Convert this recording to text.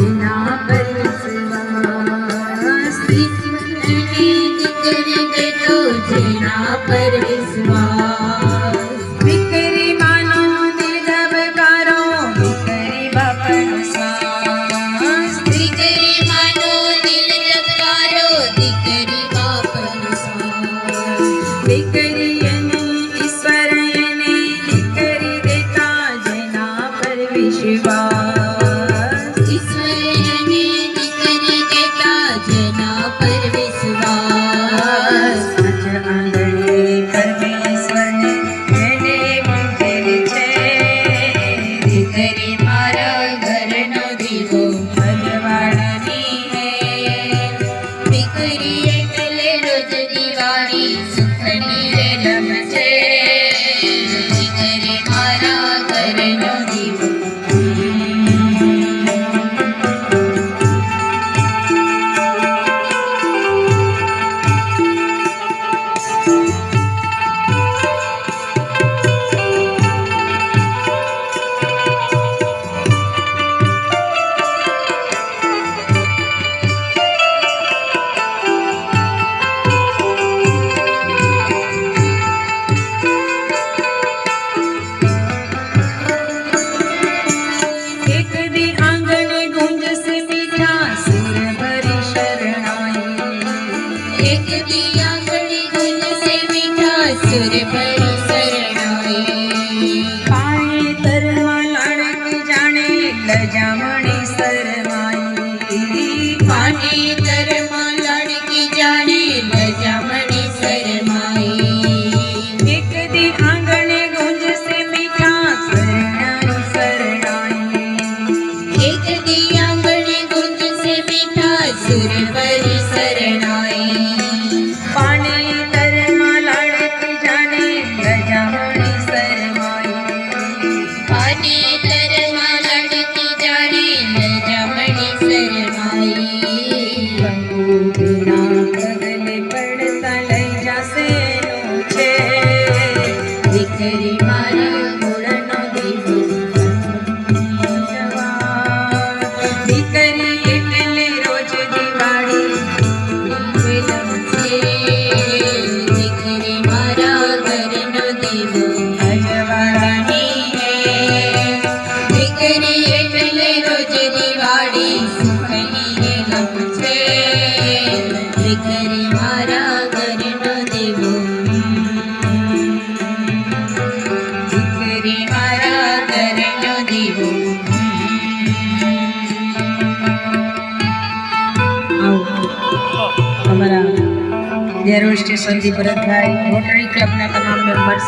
જેના પર વિશ્વાસ, દીકરી દેતો જેના પર વિશ્વાસ, દીકરી માનો દિલ ધબકારો, દીકરી બાપનો શ્વાસ, દીકરી માનો દિલ ધબકારો, દીકરી બાપનો શ્વાસ, દીકરી એને ઈશ્વર એને દીકરી દેતા જેના પર વિશ્વાસ, ઈશ્વર એને દીકરી દેતા જેના પર વિશ્વાસ, આજ આંગણે પરમેશ્વરને એને મંજિર છે, દીકરી મારા ઘરનો દીવો અજવાળાની હે, દીકરી એટલે રોજ દિવાળી સુખની રેલમ છે, દીકરી મારા ઘરનો દીવો. एक दी आंगन गूंज से मीठा सुर भरी शरणाई, एक दी आंगन गूंज से मीठा सुर भरी शरणाई, पाए तरमा लाड़क जाने लजामणी शरमाई, पाए तरमा लाड़क जाने लजामणी शरमाई, एक दी आंगन गूंज से मीठा शरणाई शरणाई, एक दी आंगणे गुंज से मीठा सुर भरी शरणाई, पाने तरमा लाड़क जाने लजामणी शरमाई, पाने तरमा लाड़क जाने लजामणी शरमाई, कंगू बिना पगले पड़ता लई जासे नो छे, દીકરી મારા કુળનો દીવો દીકરી એટલે રોજ દિવાળી વેલમ છે, દીકરી મારા ઘરનો દીવો અજવાળાની હે, દીકરી એટલે રોજ દિવાળી સુખની વેલમ છે, દીકરી મારા ઘરનો દીવો, દીકરી મારા ઘરનો દીવો. हमारा देरोल स्टेशन दी भरतभाई रोटरी क्लब ना तमाम मेंबर्स